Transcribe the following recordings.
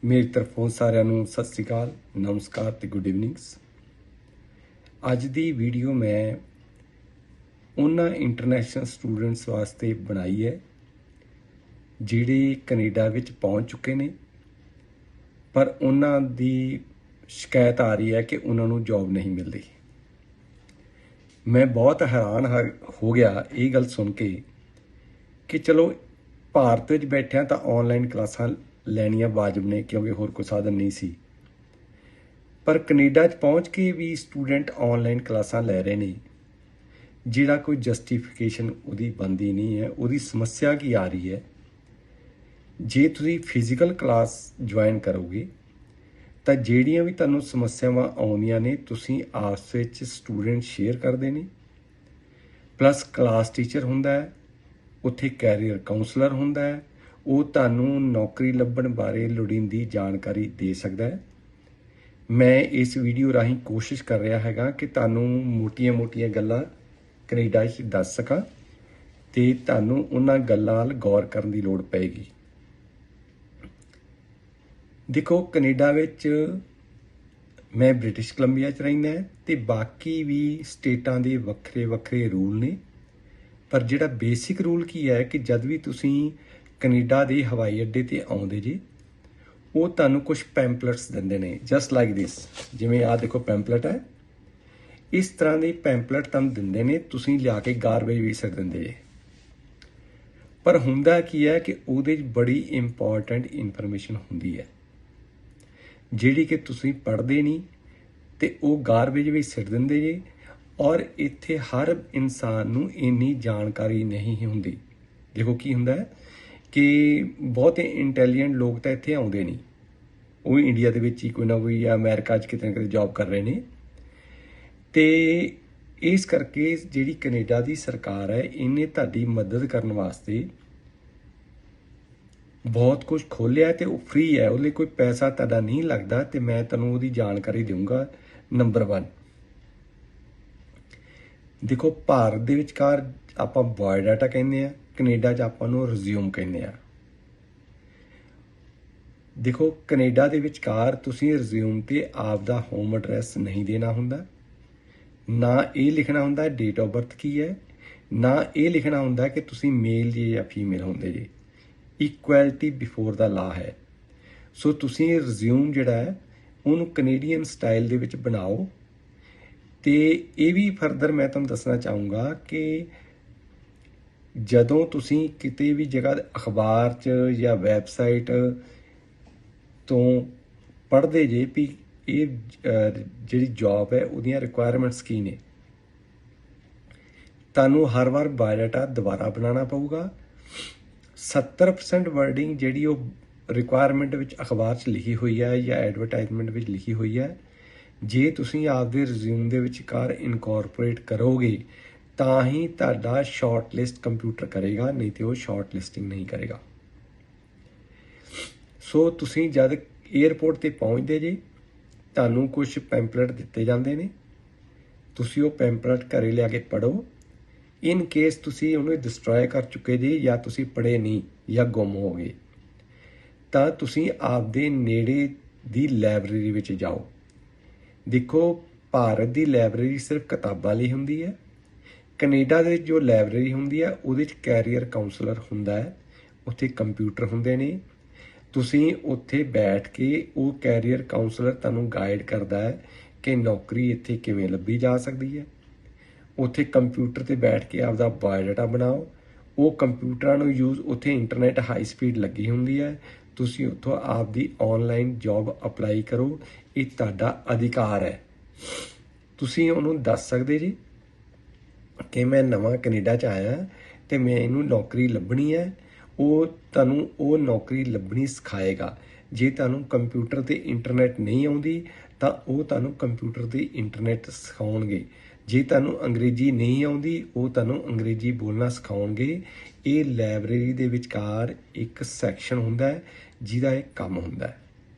मेरी तरफों सारिਆਂ ਨੂੰ ਸਤਿ ਸ੍ਰੀ ਅਕਾਲ, ਨਮਸਕਾਰ ਤੇ ਗੁੱਡ ਇਵਨਿੰਗਸ। ਅੱਜ ਦੀ ਵੀਡੀਓ ਮੈਂ ਉਹਨਾਂ ਇੰਟਰਨੈਸ਼ਨਲ ਸਟੂਡੈਂਟਸ ਵਾਸਤੇ ਬਣਾਈ ਹੈ ਜਿਹੜੇ ਕੈਨੇਡਾ ਵਿੱਚ ਪਹੁੰਚ ਚੁੱਕੇ ਨੇ, ਪਰ ਉਹਨਾਂ ਦੀ ਸ਼ਿਕਾਇਤ ਆ ਰਹੀ ਹੈ ਕਿ ਉਹਨਾਂ ਨੂੰ ਜੌਬ ਨਹੀਂ ਮਿਲਦੀ। ਮੈਂ ਬਹੁਤ ਹੈਰਾਨ ਹੋ ਗਿਆ ਇਹ ਗੱਲ ਸੁਣ ਕੇ ਕਿ ਚਲੋ ਭਾਰਤ ਵਿੱਚ ਬੈਠਿਆਂ ਤਾਂ ਆਨਲਾਈਨ ਕਲਾਸਾਂ ਲੈਣੀਆਂ ਵਾਜਬ ਨੇ ਕਿਉਂਕਿ ਹੋਰ ਕੋਈ ਸਾਧਨ ਨਹੀਂ ਸੀ, ਪਰ ਕੈਨੇਡਾ 'ਚ ਪਹੁੰਚ ਕੇ ਵੀ ਸਟੂਡੈਂਟ ਆਨਲਾਈਨ ਕਲਾਸਾਂ ਲੈ ਰਹੇ ਨੇ ਜਿਹੜਾ ਕੋਈ ਜਸਟੀਫਿਕੇਸ਼ਨ ਉਹਦੀ ਬਣਦੀ ਨਹੀਂ ਹੈ। ਉਹਦੀ ਸਮੱਸਿਆ ਕੀ ਆ ਰਹੀ ਹੈ, ਜੇ ਤੁਸੀਂ ਫਿਜ਼ੀਕਲ ਕਲਾਸ ਜੁਆਇਨ ਕਰੋਗੇ ਤਾਂ ਜਿਹੜੀਆਂ ਵੀ ਤੁਹਾਨੂੰ ਸਮੱਸਿਆਵਾਂ ਆਉਂਦੀਆਂ ਨੇ ਤੁਸੀਂ ਆਪਸ ਵਿੱਚ ਸਟੂਡੈਂਟ ਸ਼ੇਅਰ ਕਰਦੇ ਨੇ, ਪਲੱਸ ਕਲਾਸ ਟੀਚਰ ਹੁੰਦਾ ਹੈ, ਉੱਥੇ ਕੈਰੀਅਰ ਕਾਉਂਸਲਰ ਹੁੰਦਾ ਹੈ, ਉਹ ਤੁਹਾਨੂੰ ਨੌਕਰੀ ਲੱਭਣ ਬਾਰੇ ਲੋੜੀਂਦੀ ਜਾਣਕਾਰੀ ਦੇ ਸਕਦਾ ਹੈ। ਮੈਂ ਇਸ ਵੀਡੀਓ ਰਾਹੀਂ ਕੋਸ਼ਿਸ਼ ਕਰ ਰਿਹਾ ਹੈਗਾ ਕਿ ਤੁਹਾਨੂੰ ਮੋਟੀਆਂ ਗੱਲਾਂ ਕੈਨੇਡਾ 'ਚ ਦੱਸ ਸਕਾਂ ਅਤੇ ਤੁਹਾਨੂੰ ਉਹਨਾਂ ਗੱਲਾਂ ਵੱਲ ਗੌਰ ਕਰਨ ਦੀ ਲੋੜ ਪਏਗੀ। ਦੇਖੋ, ਕੈਨੇਡਾ ਵਿੱਚ ਮੈਂ ਬ੍ਰਿਟਿਸ਼ ਕੋਲੰਬੀਆ 'ਚ ਰਹਿੰਦਾ ਅਤੇ ਬਾਕੀ ਵੀ ਸਟੇਟਾਂ ਦੇ ਵੱਖਰੇ ਰੂਲ ਨੇ, ਪਰ ਜਿਹੜਾ ਬੇਸਿਕ ਰੂਲ ਕੀ ਹੈ ਕਿ ਜਦ ਵੀ ਤੁਸੀਂ ਕੈਨੇਡਾ ਦੇ ਹਵਾਈ ਅੱਡੇ 'ਤੇ ਆਉਂਦੇ ਜੇ, ਉਹ ਤੁਹਾਨੂੰ ਕੁਛ ਪੈਂਪਲੇਟਸ ਦਿੰਦੇ ਨੇ, ਜਸਟ ਲਾਈਕ ਦਿਸ। ਜਿਵੇਂ ਆਹ ਦੇਖੋ ਪੈਂਪਲੇਟ ਹੈ, ਇਸ ਤਰ੍ਹਾਂ ਦੇ ਪੈਂਪਲੇਟ ਤੁਹਾਨੂੰ ਦਿੰਦੇ ਨੇ, ਤੁਸੀਂ ਲਿਆ ਕੇ ਗਾਰਬੇਜ ਵੀ ਸਿੱਟ ਦਿੰਦੇ ਜੇ। ਪਰ ਹੁੰਦਾ ਕੀ ਹੈ ਕਿ ਉਹਦੇ 'ਚ ਬੜੀ ਇੰਪੋਰਟੈਂਟ ਇਨਫੋਰਮੇਸ਼ਨ ਹੁੰਦੀ ਹੈ ਜਿਹੜੀ ਕਿ ਤੁਸੀਂ ਪੜ੍ਹਦੇ ਨਹੀਂ ਅਤੇ ਉਹ ਗਾਰਬੇਜ ਵਿੱਚ ਸਿੱਟ ਦਿੰਦੇ ਜੇ। ਔਰ ਇੱਥੇ ਹਰ ਇਨਸਾਨ ਨੂੰ ਇੰਨੀ ਜਾਣਕਾਰੀ ਨਹੀਂ ਹੁੰਦੀ। ਦੇਖੋ ਕੀ ਹੁੰਦਾ ਹੈ ਕਿ ਬਹੁਤੇ ਇੰਟੈਲੀਜੈਂਟ ਲੋਕ ਤਾਂ ਇੱਥੇ ਆਉਂਦੇ ਨਹੀਂ, ਉਹ ਇੰਡੀਆ ਦੇ ਵਿੱਚ ਹੀ ਕੋਈ ਨਾ ਕੋਈ ਜਾਂ ਅਮਰੀਕਾ 'ਚ ਕਿਤੇ ਨਾ ਕਿਤੇ ਜੌਬ ਕਰ ਰਹੇ ਨੇ। ਅਤੇ ਇਸ ਕਰਕੇ ਜਿਹੜੀ ਕੈਨੇਡਾ ਦੀ ਸਰਕਾਰ ਹੈ ਇਹਨੇ ਤੁਹਾਡੀ ਮਦਦ ਕਰਨ ਵਾਸਤੇ ਬਹੁਤ ਕੁਝ ਖੋਲ੍ਹਿਆ ਅਤੇ ਉਹ ਫ੍ਰੀ ਹੈ, ਉਹਦੇ ਲਈ ਕੋਈ ਪੈਸਾ ਤੁਹਾਡਾ ਨਹੀਂ ਲੱਗਦਾ ਅਤੇ ਮੈਂ ਤੁਹਾਨੂੰ ਉਹਦੀ ਜਾਣਕਾਰੀ ਦੇਵਾਂਗਾ। ਨੰਬਰ 1, ਦੇਖੋ ਭਾਰਤ ਦੇ ਵਿਚਕਾਰ ਆਪਾਂ ਬਾਇਓਡਾਟਾ ਕਹਿੰਦੇ ਹਾਂ, ਕੈਨੇਡਾ 'ਚ ਆਪਾਂ ਨੂੰ ਰਿਜ਼ਿਊਮ ਕਹਿੰਦੇ ਹਾਂ। ਦੇਖੋ ਕੈਨੇਡਾ ਦੇ ਵਿਚਕਾਰ ਤੁਸੀਂ ਰਿਜ਼ਿਊਮ 'ਤੇ ਆਪ ਦਾ ਹੋਮ ਐਡਰੈਸ ਨਹੀਂ ਦੇਣਾ ਹੁੰਦਾ, ਨਾ ਇਹ ਲਿਖਣਾ ਹੁੰਦਾ ਡੇਟ ਆਫ ਬਰਥ ਕੀ ਹੈ, ਨਾ ਇਹ ਲਿਖਣਾ ਹੁੰਦਾ ਕਿ ਤੁਸੀਂ ਮੇਲ ਜੇ ਜਾਂ ਫੀਮੇਲ ਹੁੰਦੇ ਜੇ। ਇਕੁਐਲਿਟੀ ਬਿਫੋਰ ਦਾ ਲਾ ਹੈ। ਸੋ ਤੁਸੀਂ ਰਿਜ਼ਿਊਮ ਜਿਹੜਾ ਹੈ ਉਹਨੂੰ ਕੈਨੇਡੀਅਨ ਸਟਾਈਲ ਦੇ ਵਿੱਚ ਬਣਾਓ। ਅਤੇ ਇਹ ਵੀ ਫਰਦਰ ਮੈਂ ਤੁਹਾਨੂੰ ਦੱਸਣਾ ਚਾਹੂੰਗਾ ਕਿ ਜਦੋਂ ਤੁਸੀਂ ਕਿਤੇ ਵੀ ਜਗ੍ਹਾ ਅਖਬਾਰ 'ਚ ਜਾਂ ਵੈਬਸਾਈਟ ਤੋਂ ਪੜ੍ਹਦੇ ਜੇ ਵੀ ਇਹ ਜਿਹੜੀ ਜੌਬ ਹੈ ਉਹਦੀਆਂ ਰਿਕੁਆਇਰਮੈਂਟਸ ਕੀ ਨੇ, ਤੁਹਾਨੂੰ ਹਰ ਵਾਰ ਬਾਇਓਡਾਟਾ ਦੁਬਾਰਾ ਬਣਾਉਣਾ ਪਊਗਾ। 70% ਵਰਡਿੰਗ ਜਿਹੜੀ ਉਹ ਰਿਕੁਆਇਰਮੈਂਟ ਵਿੱਚ ਅਖਬਾਰ 'ਚ ਲਿਖੀ ਹੋਈ ਹੈ ਜਾਂ ਐਡਵਰਟਾਈਜ਼ਮੈਂਟ ਵਿੱਚ ਲਿਖੀ ਹੋਈ ਹੈ, ਜੇ ਤੁਸੀਂ ਆਪਦੇ ਰਿਜ਼ਿਊਮ ਦੇ ਵਿਚਕਾਰ ਇਨਕੋਰਪੋਰੇਟ ਕਰੋਗੇ ਤਾਂ ਹੀ ਤੁਹਾਡਾ ਸ਼ਾਰਟ ਲਿਸਟ ਕੰਪਿਊਟਰ ਕਰੇਗਾ, ਨਹੀਂ ਤੇ ਉਹ ਸ਼ਾਰਟ ਲਿਸਟਿੰਗ ਨਹੀਂ ਕਰੇਗਾ। ਸੋ ਤੁਸੀਂ ਜਦ ਏਅਰਪੋਰਟ 'ਤੇ ਪਹੁੰਚਦੇ ਜੇ ਤੁਹਾਨੂੰ ਕੁਛ ਪੈਂਪਲੇਟ ਦਿੱਤੇ ਜਾਂਦੇ ਨੇ, ਤੁਸੀਂ ਉਹ ਪੈਂਪਲੇਟ ਘਰੇ ਲਿਆ ਕੇ ਪੜ੍ਹੋ। ਇਨ ਕੇਸ ਤੁਸੀਂ ਉਹਨੂੰ ਡਿਸਟਰੋਏ ਕਰ ਚੁੱਕੇ ਜੇ ਜਾਂ ਤੁਸੀਂ ਪੜ੍ਹੇ ਨਹੀਂ ਜਾਂ ਗੁੰਮ ਹੋ ਗਏ ਤਾਂ ਤੁਸੀਂ ਆਪਦੇ ਨੇੜੇ ਦੀ ਲਾਇਬ੍ਰੇਰੀ ਵਿੱਚ ਜਾਓ। ਦੇਖੋ ਭਾਰਤ ਦੀ ਲਾਇਬ੍ਰੇਰੀ ਸਿਰਫ ਕਿਤਾਬਾਂ ਲਈ ਹੁੰਦੀ ਹੈ, ਕੈਨੇਡਾ ਦੇ ਜੋ ਲਾਇਬ੍ਰੇਰੀ ਹੁੰਦੀ ਹੈ ਉਹਦੇ 'ਚ ਕੈਰੀਅਰ ਕਾਉਂਸਲਰ ਹੁੰਦਾ ਹੈ, ਉੱਥੇ ਕੰਪਿਊਟਰ ਹੁੰਦੇ ਨੇ। ਤੁਸੀਂ ਉੱਥੇ ਬੈਠ ਕੇ ਉਹ ਕੈਰੀਅਰ ਕਾਉਂਸਲਰ ਤੁਹਾਨੂੰ ਗਾਈਡ ਕਰਦਾ ਹੈ ਕਿ ਨੌਕਰੀ ਇੱਥੇ ਕਿਵੇਂ ਲੱਭੀ ਜਾ ਸਕਦੀ ਹੈ। ਉੱਥੇ ਕੰਪਿਊਟਰ 'ਤੇ ਬੈਠ ਕੇ ਆਪਦਾ ਬਾਇਓਡਾਟਾ ਬਣਾਓ। ਉਹ ਕੰਪਿਊਟਰਾਂ ਨੂੰ ਯੂਜ਼, ਉੱਥੇ ਇੰਟਰਨੈਟ ਹਾਈ ਸਪੀਡ ਲੱਗੀ ਹੁੰਦੀ ਹੈ, ਤੁਸੀਂ ਉੱਥੋਂ ਆਪਦੀ ਆਨਲਾਈਨ ਜੌਬ ਅਪਲਾਈ ਕਰੋ। ਇਹ ਤੁਹਾਡਾ ਅਧਿਕਾਰ ਹੈ। ਤੁਸੀਂ ਉਹਨੂੰ ਦੱਸ ਸਕਦੇ ਜੀ ਕਿ ਮੈਂ ਨਵਾਂ ਕੈਨੇਡਾ 'ਚ ਆਇਆ ਅਤੇ ਮੈਂ ਇਹਨੂੰ ਨੌਕਰੀ ਲੱਭਣੀ ਹੈ। ਉਹ ਤੁਹਾਨੂੰ ਉਹ ਨੌਕਰੀ ਲੱਭਣੀ ਸਿਖਾਏਗਾ। ਜੇ ਤੁਹਾਨੂੰ ਕੰਪਿਊਟਰ 'ਤੇ ਇੰਟਰਨੈਟ ਨਹੀਂ ਆਉਂਦੀ ਤਾਂ ਉਹ ਤੁਹਾਨੂੰ ਕੰਪਿਊਟਰ 'ਤੇ ਇੰਟਰਨੈਟ ਸਿਖਾਉਣਗੇ। ਜੇ ਤੁਹਾਨੂੰ ਅੰਗਰੇਜ਼ੀ ਨਹੀਂ ਆਉਂਦੀ ਉਹ ਤੁਹਾਨੂੰ ਅੰਗਰੇਜ਼ੀ ਬੋਲਣਾ ਸਿਖਾਉਣਗੇ। ਇਹ ਲਾਇਬ੍ਰੇਰੀ ਦੇ ਵਿਚਕਾਰ ਇੱਕ ਸੈਕਸ਼ਨ ਹੁੰਦਾ ਹੈ ਜਿਹਦਾ ਇਹ ਕੰਮ ਹੁੰਦਾ ਹੈ।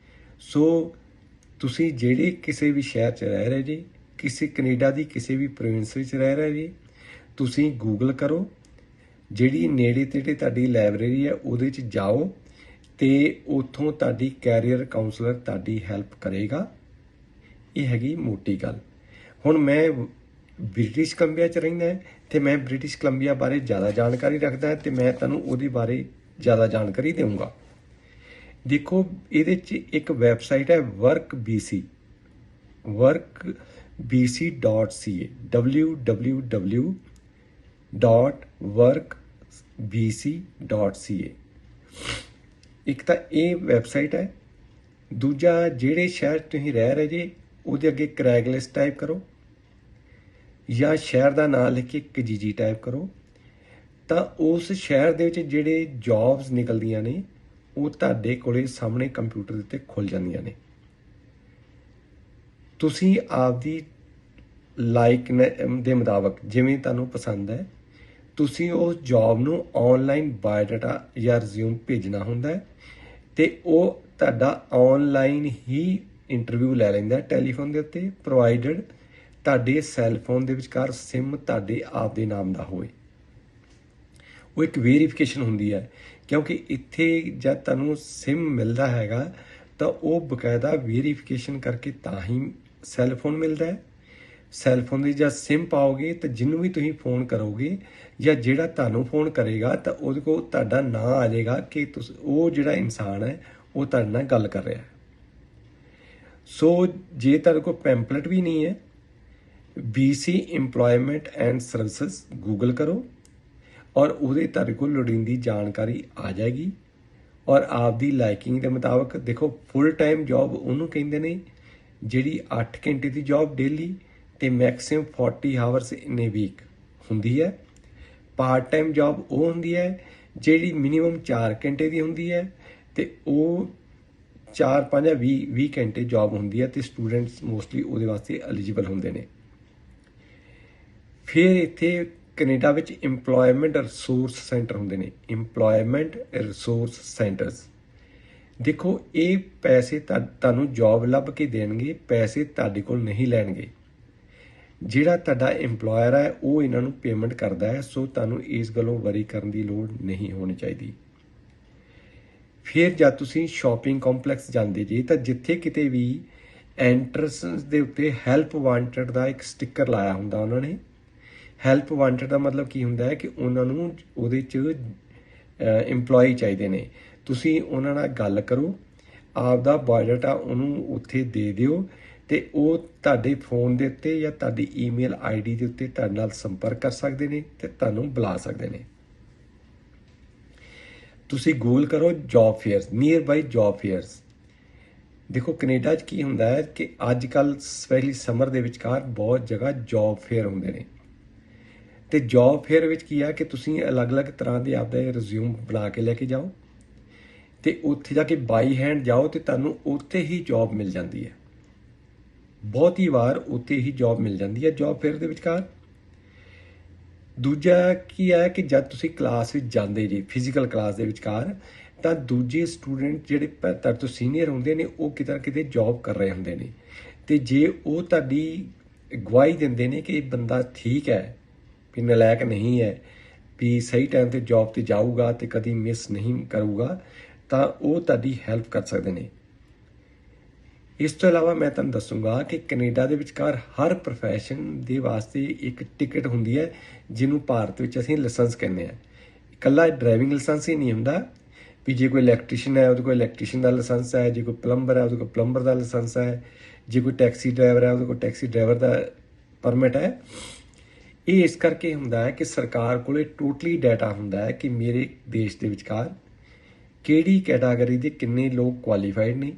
ਸੋ ਤੁਸੀਂ ਜਿਹੜੇ ਕਿਸੇ ਵੀ ਸ਼ਹਿਰ 'ਚ ਰਹਿ ਰਹੇ ਜੀ, ਕਿਸੇ ਕੈਨੇਡਾ ਦੀ ਕਿਸੇ ਵੀ ਪ੍ਰੋਵਿੰਸ ਵਿੱਚ ਰਹਿ ਰਹੇ ਜੀ, ਤੁਸੀਂ ਗੂਗਲ ਕਰੋ, ਜਿਹੜੀ ਨੇੜੇ ਤੇੜੇ ਤੁਹਾਡੀ ਲਾਇਬ੍ਰੇਰੀ ਹੈ ਉਹਦੇ 'ਚ ਜਾਓ ਤੇ ਉੱਥੋਂ ਤੁਹਾਡੀ ਕੈਰੀਅਰ ਕਾਉਂਸਲਰ ਤੁਹਾਡੀ ਹੈਲਪ ਕਰੇਗਾ। ਇਹ ਹੈਗੀ ਮੋਟੀ ਗੱਲ। ਹੁਣ ਮੈਂ ਬ੍ਰਿਟਿਸ਼ ਕੋਲੰਬੀਆ 'ਚ ਰਹਿੰਦਾ ਤੇ ਮੈਂ ਬ੍ਰਿਟਿਸ਼ ਕੋਲੰਬੀਆ ਬਾਰੇ ਜ਼ਿਆਦਾ ਜਾਣਕਾਰੀ ਰੱਖਦਾ ਤੇ ਮੈਂ ਤੁਹਾਨੂੰ ਉਹਦੇ ਬਾਰੇ ਜ਼ਿਆਦਾ ਜਾਣਕਾਰੀ ਦੇਵਾਂਗਾ। ਦੇਖੋ, ਇਹਦੇ 'ਚ ਇੱਕ ਵੈਬਸਾਈਟ ਹੈ workbc workbc.ca www.workbc.ca। ਇੱਕ ਤਾਂ ਇਹ ਵੈਬਸਾਈਟ ਹੈ। ਦੂਜਾ, ਜਿਹੜੇ ਸ਼ਹਿਰ ਤੁਸੀਂ ਰਹਿ ਰਹੇ ਜੇ ਉਹਦੇ ਅੱਗੇ ਕ੍ਰੈਗਲਿਸਟ ਟਾਈਪ ਕਰੋ ਜਾਂ ਸ਼ਹਿਰ ਦਾ ਨਾਂ ਲਿਖ ਕੇ kijiji ਟਾਈਪ ਕਰੋ, ਤਾਂ ਉਸ ਸ਼ਹਿਰ ਦੇ ਵਿੱਚ ਜਿਹੜੇ ਜੌਬਸ ਨਿਕਲਦੀਆਂ ਨੇ ਉਹ ਤੁਹਾਡੇ ਕੋਲੇ ਸਾਹਮਣੇ ਕੰਪਿਊਟਰ ਦੇ ਉੱਤੇ ਖੁੱਲ੍ਹ ਜਾਂਦੀਆਂ ਨੇ। ਤੁਸੀਂ ਆਪਦੀ ਲਾਈਕ ਦੇ ਮੁਤਾਬਕ ਜਿਵੇਂ ਤੁਹਾਨੂੰ ਪਸੰਦ ਹੈ ਤੁਸੀਂ ਉਸ ਜੌਬ ਨੂੰ ਆਨਲਾਈਨ ਬਾਇਓਡਾਟਾ ਜਾਂ ਰਿਜ਼ਿਊਮ ਭੇਜਣਾ ਹੁੰਦਾ ਹੈ ਤੇ ਉਹ ਤੁਹਾਡਾ ਆਨਲਾਈਨ ਹੀ ਇੰਟਰਵਿਊ ਲੈ ਲੈਂਦਾ ਟੈਲੀਫੋਨ ਦੇ ਉੱਤੇ, ਪ੍ਰੋਵਾਈਡਡ ਤੁਹਾਡੇ ਸੈੱਲ ਫੋਨ ਦੇ ਵਿਚਕਾਰ ਸਿਮ ਤੁਹਾਡੇ ਆਪ ਦੇ ਨਾਮ ਦਾ ਹੋਵੇ। ਉਹ ਇੱਕ ਵੈਰੀਫਿਕੇਸ਼ਨ ਹੁੰਦੀ ਹੈ, ਕਿਉਂਕਿ ਇੱਥੇ ਜਦ ਤੁਹਾਨੂੰ ਸਿਮ ਮਿਲਦਾ ਹੈਗਾ ਤਾਂ ਉਹ ਬਕਾਇਦਾ ਵੈਰੀਫਿਕੇਸ਼ਨ ਕਰਕੇ ਤਾਂ ਹੀ ਸੈੱਲ ਫੋਨ ਮਿਲਦਾ ਹੈ। ਸੈੱਲ ਫੋਨ ਦੀ ਜਦ ਸਿਮ ਪਾਓਗੇ ਤਾਂ ਜਿਹਨੂੰ ਵੀ ਤੁਸੀਂ ਫੋਨ ਕਰੋਗੇ ਜਾਂ ਜਿਹੜਾ ਤੁਹਾਨੂੰ ਫੋਨ ਕਰੇਗਾ ਤਾਂ ਉਹਦੇ ਕੋਲ ਤੁਹਾਡਾ ਨਾਂ ਆ ਜਾਏਗਾ ਕਿ ਤੁਸੀਂ ਉਹ ਜਿਹੜਾ ਇਨਸਾਨ ਹੈ ਉਹ ਤੁਹਾਡੇ ਨਾਲ ਗੱਲ ਕਰ ਰਿਹਾ ਹੈ। ਸੋ ਜੇ ਤੁਹਾਡੇ ਕੋਲ ਪੈਂਪਲੇਟ ਵੀ ਨਹੀਂ ਹੈ, BC employment and services Google ਕਰੋ ਔਰ ਉਹਦੇ ਤੁਹਾਡੇ ਕੋਲ ਲੋੜੀਂਦੀ ਜਾਣਕਾਰੀ ਆ ਜਾਏਗੀ। ਔਰ ਆਪਦੀ ਲਾਈਕਿੰਗ ਦੇ ਮੁਤਾਬਕ ਦੇਖੋ, ਫੁੱਲ ਟਾਈਮ ਜੌਬ ਉਹਨੂੰ ਕਹਿੰਦੇ ਨੇ ਜਿਹੜੀ 8 ਘੰਟੇ ਦੀ ਜੌਬ ਡੇਲੀ ਤੇ maximum 40 hours in A week ਹੁੰਦੀ ਹੈ। ਪਾਰਟ ਟਾਈਮ ਜੌਬ ਉਹ ਹੁੰਦੀ ਹੈ ਜਿਹੜੀ ਮਿਨੀਮਮ 4 ਘੰਟੇ ਦੀ ਹੁੰਦੀ ਹੈ ਤੇ ਉਹ 4-5 ਜਾਂ 20 ਘੰਟੇ ਜੌਬ ਹੁੰਦੀ ਹੈ ਤੇ ਸਟੂਡੈਂਟਸ ਮੋਸਟਲੀ ਉਹਦੇ ਵਾਸਤੇ ਐਲੀਜੀਬਲ ਹੁੰਦੇ ਨੇ। ਫਿਰ ਇੱਥੇ ਕੈਨੇਡਾ ਵਿੱਚ ਇੰਪਲੋਇਮੈਂਟ ਰਿਸੋਰਸ ਸੈਂਟਰ ਹੁੰਦੇ ਨੇ, ਇੰਪਲੋਇਮੈਂਟ ਰਿਸੋਰਸ ਸੈਂਟਰਸ। ਦੇਖੋ, ਇਹ ਪੈਸੇ ਤੁਹਾਨੂੰ ਜੌਬ ਲੱਭ ਕੇ ਦੇਣਗੇ, ਪੈਸੇ ਤੁਹਾਡੇ ਕੋਲ ਨਹੀਂ ਲੈਣਗੇ। ਜਿਹੜਾ ਤੁਹਾਡਾ ਇੰਪਲੋਇਰ ਹੈ ਉਹ ਇਹਨਾਂ ਨੂੰ ਪੇਮੈਂਟ ਕਰਦਾ ਹੈ, ਸੋ ਤੁਹਾਨੂੰ ਇਸ ਗੱਲੋਂ ਵਰੀ ਕਰਨ ਦੀ ਲੋੜ ਨਹੀਂ ਹੋਣੀ ਚਾਹੀਦੀ। ਫਿਰ ਜਦ ਤੁਸੀਂ ਸ਼ਾਪਿੰਗ ਕੰਪਲੈਕਸ ਜਾਂਦੇ ਜੇ ਤਾਂ ਜਿੱਥੇ ਕਿਤੇ ਵੀ ਐਂਟਰੈਂਸ ਦੇ ਉੱਤੇ ਹੈਲਪ ਵਾਂਟਡ ਦਾ ਇੱਕ ਸਟਿੱਕਰ ਲਾਇਆ ਹੁੰਦਾ ਉਹਨਾਂ ਨੇ। ਹੈਲਪ ਵਾਂਟਡ ਦਾ ਮਤਲਬ ਕੀ ਹੁੰਦਾ ਹੈ ਕਿ ਉਹਨਾਂ ਨੂੰ ਉਹਦੇ 'ਚ ਇੰਪਲੋਈ ਚਾਹੀਦੇ ਨੇ। ਤੁਸੀਂ ਉਹਨਾਂ ਨਾਲ ਗੱਲ ਕਰੋ, ਆਪਦਾ ਬਾਇਓਡਾਟਾ ਉਹਨੂੰ ਉੱਥੇ ਦੇ ਦਿਓ ਤੇ ਉਹ ਤੁਹਾਡੇ ਫੋਨ ਦੇ ਉੱਤੇ ਜਾਂ ਤੁਹਾਡੀ ਈਮੇਲ ID ਦੇ ਉੱਤੇ ਤੁਹਾਡੇ ਨਾਲ ਸੰਪਰਕ ਕਰ ਸਕਦੇ ਨੇ ਤੇ ਤੁਹਾਨੂੰ ਬੁਲਾ ਸਕਦੇ ਨੇ। ਤੁਸੀਂ ਗੂਗਲ ਕਰੋ job fairs, nearby job fairs. ਦੇਖੋ, ਕੈਨੇਡਾ 'ਚ ਕੀ ਹੁੰਦਾ ਹੈ ਕਿ ਅੱਜ ਕੱਲ੍ਹ ਸਪੈਸ਼ਲੀ ਸਮਰ ਦੇ ਵਿਚਕਾਰ ਬਹੁਤ ਜਗ੍ਹਾ ਜੌਬ ਫੇਅਰ ਹੁੰਦੇ ਨੇ ਤੇ ਜੌਬ ਫੇਅਰ ਵਿੱਚ ਕੀ ਆ ਕਿ ਤੁਸੀਂ ਅਲੱਗ-ਅਲੱਗ ਤਰ੍ਹਾਂ ਦੇ ਆਪਦਾ ਰਿਜ਼ਿਊਮ ਬਣਾ ਕੇ ਲੈ ਕੇ ਜਾਓ ਤੇ ਉੱਥੇ ਜਾ ਕੇ ਬਾਈ ਹੈਂਡ ਜਾਓ ਤੇ ਤੁਹਾਨੂੰ ਉੱਥੇ ਹੀ ਜੌਬ ਮਿਲ ਜਾਂਦੀ ਹੈ। ਬਹੁਤੀ ਵਾਰ ਉੱਥੇ ਹੀ ਜੌਬ ਮਿਲ ਜਾਂਦੀ ਹੈ ਜੌਬ ਫੇਅਰ ਦੇ ਵਿਚਕਾਰ। ਦੂਜਾ ਕੀ ਹੈ ਕਿ ਜਦ ਤੁਸੀਂ ਕਲਾਸ ਵਿੱਚ ਜਾਂਦੇ ਜੀ ਫਿਜ਼ੀਕਲ ਕਲਾਸ ਦੇ ਵਿਚਕਾਰ ਤਾਂ ਦੂਜੇ ਸਟੂਡੈਂਟ ਜਿਹੜੇ ਤੁਹਾਡੇ ਤੋਂ ਸੀਨੀਅਰ ਹੁੰਦੇ ਨੇ ਉਹ ਕਿਤੇ ਨਾ ਕਿਤੇ ਜੌਬ ਕਰ ਰਹੇ ਹੁੰਦੇ ਨੇ ਤੇ ਜੇ ਉਹ ਤੁਹਾਡੀ ਗਵਾਹੀ ਦਿੰਦੇ ਨੇ ਕਿ ਇਹ ਬੰਦਾ ਠੀਕ ਹੈ, ਵੀ ਨਲਾਇਕ ਨਹੀਂ ਹੈ, ਵੀ ਸਹੀ ਟਾਈਮ ਤੇ ਜੌਬ ਤੇ ਜਾਊਗਾ ਤੇ ਕਦੀ ਮਿਸ ਨਹੀਂ ਕਰੂਗਾ, ਤਾਂ ਉਹ ਤੁਹਾਡੀ ਹੈਲਪ ਕਰ ਸਕਦੇ ਨੇ। ਇਸ ਤੋਂ ਇਲਾਵਾ ਮੈਂ ਤੁਹਾਨੂੰ ਦੱਸੂਗਾ ਕਿ ਕੈਨੇਡਾ ਦੇ ਵਿਚਕਾਰ ਹਰ ਪ੍ਰੋਫੈਸ਼ਨ ਦੇ ਵਾਸਤੇ ਇੱਕ ਟਿਕਟ ਹੁੰਦੀ ਹੈ ਜਿਹਨੂੰ ਭਾਰਤ ਵਿੱਚ ਅਸੀਂ ਲਾਇਸੈਂਸ ਕਹਿੰਦੇ ਹਾਂ। ਇਕੱਲਾ ਡਰਾਈਵਿੰਗ ਲਾਇਸੈਂਸ ਹੀ ਨਹੀਂ ਹੁੰਦਾ ਵੀ ਜੇ ਕੋਈ ਇਲੈਕਟ੍ਰੀਸ਼ੀਅਨ ਹੈ ਉਹਦੇ ਕੋਲ ਇਲੈਕਟ੍ਰੀਸ਼ੀਅਨ ਦਾ ਲਾਇਸੈਂਸ ਹੈ, ਜੇ ਕੋਈ ਪਲੰਬਰ ਹੈ ਉਹਦੇ ਕੋਲ ਪਲੰਬਰ ਦਾ ਲਾਇਸੈਂਸ ਹੈ, ਜੇ ਕੋਈ ਟੈਕਸੀ ਡਰਾਈਵਰ ਹੈ ਉਹਦੇ ਕੋਲ ਟੈਕਸੀ ਡਰਾਈਵਰ ਦਾ ਪਰਮਿਟ ਹੈ। ਇਹ ਇਸ ਕਰਕੇ ਹੁੰਦਾ ਹੈ ਕਿ ਸਰਕਾਰ ਕੋਲ ਟੋਟਲੀ ਡਾਟਾ ਹੁੰਦਾ ਹੈ ਕਿ ਮੇਰੇ ਦੇਸ਼ ਦੇ ਵਿਚਕਾਰ ਕਿਹੜੀ ਕੈਟਾਗਰੀ ਦੇ ਕਿੰਨੇ ਲੋਕ ਕੁਆਲੀਫਾਈਡ ਨੇ,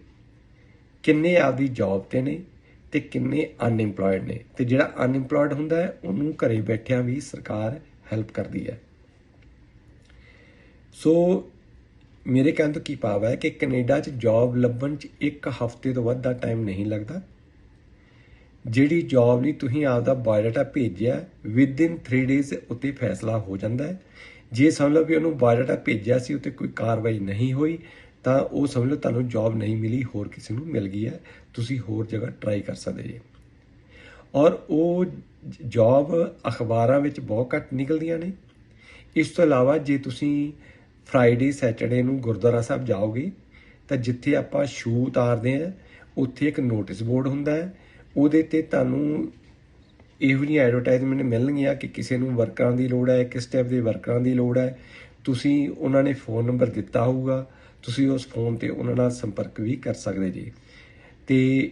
ਕਿੰਨੇ ਆਪਦੀ ਜੌਬ ਤੇ ਨੇ ਤੇ ਕਿੰਨੇ ਅਨਇੰਪਲੋਇਡ ਨੇ। ਤੇ ਜਿਹੜਾ ਅਨਇੰਪਲੋਇਡ ਹੁੰਦਾ ਹੈ ਉਹਨੂੰ ਘਰੇ ਬੈਠਿਆਂ ਵੀ ਸਰਕਾਰ ਹੈਲਪ ਕਰਦੀ ਹੈ। ਸੋ ਮੇਰੇ ਕਹਿਣ ਤੋਂ ਕੀ ਭਾਵ ਹੈ ਕਿ ਕੈਨੇਡਾ 'ਚ ਜੌਬ ਲੱਭਣ 'ਚ 1 ਹਫ਼ਤੇ ਤੋਂ ਵੱਧ ਦਾ ਟਾਈਮ ਨਹੀਂ ਲੱਗਦਾ। ਜਿਹੜੀ ਜੌਬ ਲਈ ਤੁਸੀਂ ਆਪਦਾ ਬਾਇਓਡਾਟਾ ਭੇਜਿਆ ਵਿਦਿਨ 3 ਡੇਜ਼ ਉੱਤੇ ਫੈਸਲਾ ਹੋ ਜਾਂਦਾ ਹੈ। ਜੇ ਸਮਝ ਲਓ ਵੀ ਉਹਨੂੰ ਬਾਇਓਡਾਟਾ ਭੇਜਿਆ ਸੀ ਉੱਤੇ ਕੋਈ ਕਾਰਵਾਈ ਨਹੀਂ ਹੋਈ ਤਾਂ ਉਹ ਸਮਝ ਲਓ ਤੁਹਾਨੂੰ ਜੌਬ ਨਹੀਂ ਮਿਲੀ, ਹੋਰ ਕਿਸੇ ਨੂੰ ਮਿਲ ਗਈ ਹੈ, ਤੁਸੀਂ ਹੋਰ ਜਗ੍ਹਾ ਟਰਾਈ ਕਰ ਸਕਦੇ ਜੀ। ਔਰ ਉਹ ਜੌਬ ਅਖਬਾਰਾਂ ਵਿੱਚ ਬਹੁਤ ਘੱਟ ਨਿਕਲਦੀਆਂ ਨੇ। ਇਸ ਤੋਂ ਇਲਾਵਾ ਜੇ ਤੁਸੀਂ ਫਰਾਈਡੇ ਸੈਟਰਡੇ ਨੂੰ ਗੁਰਦੁਆਰਾ ਸਾਹਿਬ ਜਾਓਗੇ ਤਾਂ ਜਿੱਥੇ ਆਪਾਂ ਸ਼ੂ ਉਤਾਰਦੇ ਆ ਉੱਥੇ ਇੱਕ ਨੋਟਿਸ ਬੋਰਡ ਹੁੰਦਾ ਹੈ। ਉਹਦੇ ਤੇ ਤੁਹਾਨੂੰ ਇਹੋ ਜਿਹੀਆਂ ਐਡਵਰਟਾਈਜ਼ਮੈਂਟ ਮਿਲਣਗੀਆਂ ਕਿ ਕਿਸੇ ਨੂੰ ਵਰਕਰਾਂ ਦੀ ਲੋੜ ਹੈ, ਕਿਸ ਟਾਈਪ ਦੇ ਵਰਕਰਾਂ ਦੀ ਲੋੜ ਹੈ। ਤੁਸੀਂ ਉਹਨਾਂ ਨੇ ਫ਼ੋਨ ਨੰਬਰ ਦਿੱਤਾ ਹੋਊਗਾ, ਤੁਸੀਂ ਉਸ ਫੋਨ ਤੇ ਉਹਨਾਂ ਨਾਲ ਸੰਪਰਕ ਵੀ ਕਰ ਸਕਦੇ ਜੀ। ਤੇ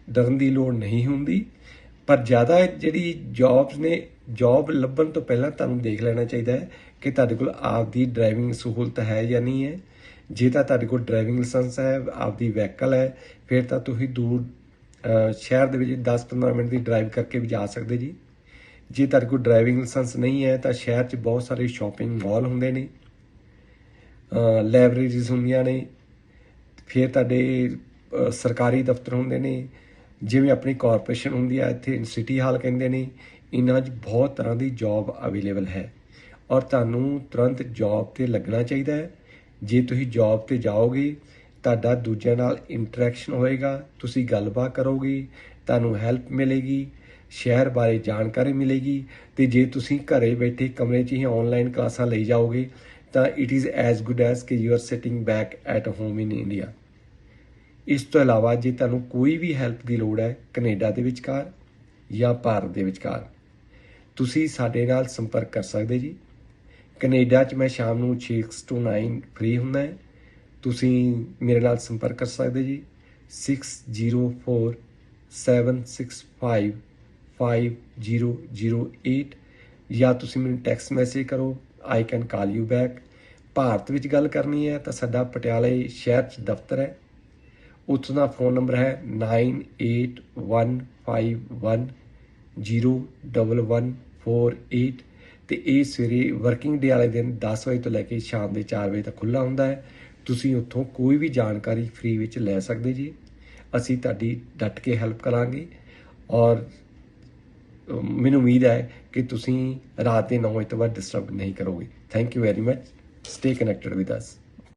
ਡਰਨ ਦੀ ਲੋੜ ਨਹੀਂ ਹੁੰਦੀ। ਪਰ ਜ਼ਿਆਦਾ ਜਿਹੜੀ ਜੌਬਸ ਨੇ, ਜੌਬ ਲੱਭਣ ਤੋਂ ਪਹਿਲਾਂ ਤੁਹਾਨੂੰ ਦੇਖ ਲੈਣਾ ਚਾਹੀਦਾ ਹੈ ਕਿ ਤੁਹਾਡੇ ਕੋਲ ਆਪਦੀ ਡਰਾਈਵਿੰਗ ਸਹੂਲਤ ਹੈ ਜਾਂ ਨਹੀਂ ਹੈ। ਜੇ ਤਾਂ ਤੁਹਾਡੇ ਕੋਲ ਡਰਾਈਵਿੰਗ ਲਾਇਸੈਂਸ ਹੈ, ਆਪਦੀ ਵਹੀਕਲ ਹੈ, ਫਿਰ ਤਾਂ ਤੁਸੀਂ ਦੂਰ ਸ਼ਹਿਰ ਦੇ ਵਿੱਚ 10-15 ਮਿੰਟ ਦੀ ਡਰਾਈਵ ਕਰਕੇ ਵੀ ਜਾ ਸਕਦੇ ਜੀ। ਜੇ ਤੁਹਾਡੇ ਕੋਲ ਡਰਾਈਵਿੰਗ ਲਾਇਸੈਂਸ ਨਹੀਂ ਹੈ ਤਾਂ ਸ਼ਹਿਰ 'ਚ ਬਹੁਤ ਸਾਰੇ ਸ਼ਾਪਿੰਗ ਮਾਲ ਹੁੰਦੇ ਨੇ, ਲਾਇਬ੍ਰੇਰੀਜ਼ ਹੁੰਦੀਆਂ ਨੇ, ਫਿਰ ਤੁਹਾਡੇ ਸਰਕਾਰੀ ਦਫ਼ਤਰ ਹੁੰਦੇ ਨੇ, ਜਿਵੇਂ ਆਪਣੀ ਕਾਰਪੋਰੇਸ਼ਨ ਹੁੰਦੀ ਹੈ, ਇੱਥੇ ਸਿਟੀ ਹਾਲ ਕਹਿੰਦੇ ਨੇ। ਇਹਨਾਂ 'ਚ ਬਹੁਤ ਤਰ੍ਹਾਂ ਦੀ ਜੌਬ ਅਵੇਲੇਬਲ ਹੈ ਔਰ ਤੁਹਾਨੂੰ ਤੁਰੰਤ ਜੌਬ 'ਤੇ ਲੱਗਣਾ ਚਾਹੀਦਾ ਹੈ। ਜੇ ਤੁਸੀਂ ਜੌਬ 'ਤੇ ਜਾਓਗੇ, ਤੁਹਾਡਾ ਦੂਜਿਆਂ ਨਾਲ ਇੰਟਰੈਕਸ਼ਨ ਹੋਏਗਾ, ਤੁਸੀਂ ਗੱਲਬਾਤ ਕਰੋਗੇ, ਤੁਹਾਨੂੰ ਹੈਲਪ ਮਿਲੇਗੀ, ਸ਼ਹਿਰ ਬਾਰੇ ਜਾਣਕਾਰੀ ਮਿਲੇਗੀ। ਅਤੇ ਜੇ ਤੁਸੀਂ ਘਰੇ ਬੈਠੇ ਕਮਰੇ 'ਚ ਹੀ ਔਨਲਾਈਨ ਕਲਾਸਾਂ ਲਈ ਜਾਓਗੇ ਤਾਂ it is as good as ਕਿ you are sitting back at home in India. ਇਸ ਤੋਂ ਇਲਾਵਾ ਜੇ ਤੁਹਾਨੂੰ ਕੋਈ ਵੀ ਹੈਲਪ ਦੀ ਲੋੜ ਹੈ ਕੈਨੇਡਾ ਦੇ ਵਿਚਕਾਰ ਜਾਂ ਭਾਰਤ ਦੇ ਵਿਚਕਾਰ, ਤੁਸੀਂ ਸਾਡੇ ਨਾਲ ਸੰਪਰਕ ਕਰ ਸਕਦੇ ਜੀ। ਕੈਨੇਡਾ 'ਚ ਮੈਂ ਸ਼ਾਮ ਨੂੰ 6 to 9 ਫ੍ਰੀ ਹੁੰਦਾ ਹੈ। ਤੁਸੀਂ ਮੇਰੇ ਨਾਲ ਸੰਪਰਕ ਕਰ ਸਕਦੇ ਜੀ 6047655008 ਜਾਂ ਤੁਸੀਂ ਮੈਨੂੰ ਟੈਕਸਟ ਮੈਸੇਜ ਕਰੋ, I can call you back. Bharat ਵਿੱਚ ਗੱਲ ਕਰਨੀ ਹੈ ਤਾਂ ਸਾਡਾ ਪਟਿਆਲੇ ਸ਼ਹਿਰ 'ਚ ਦਫ਼ਤਰ ਹੈ, ਉੱਥੋਂ ਦਾ ਫ਼ੋਨ ਨੰਬਰ ਹੈ 9815101148 ਅਤੇ ਇਹ ਸਵੇਰੇ ਵਰਕਿੰਗ ਡੇ ਵਾਲੇ ਦਿਨ 10 ਵਜੇ ਤੋਂ ਲੈ ਕੇ ਸ਼ਾਮ ਦੇ 4 ਵਜੇ ਤੱਕ ਖੁੱਲ੍ਹਾ ਹੁੰਦਾ ਹੈ। ਤੁਸੀਂ ਉੱਥੋਂ ਕੋਈ ਵੀ ਜਾਣਕਾਰੀ ਫ੍ਰੀ ਵਿੱਚ ਲੈ ਸਕਦੇ ਜੀ। ਅਸੀਂ ਤੁਹਾਡੀ ਡਟ ਕੇ ਹੈਲਪ ਕਰਾਂਗੇ ਔਰ ਮੈਨੂੰ ਉਮੀਦ ਹੈ ਕਿ ਤੁਸੀਂ ਰਾਤ ਦੇ 9 ਵਜੇ ਤੋਂ ਬਾਅਦ ਡਿਸਟਰਬ ਨਹੀਂ ਕਰੋਗੇ। Thank you very much. Stay connected with us.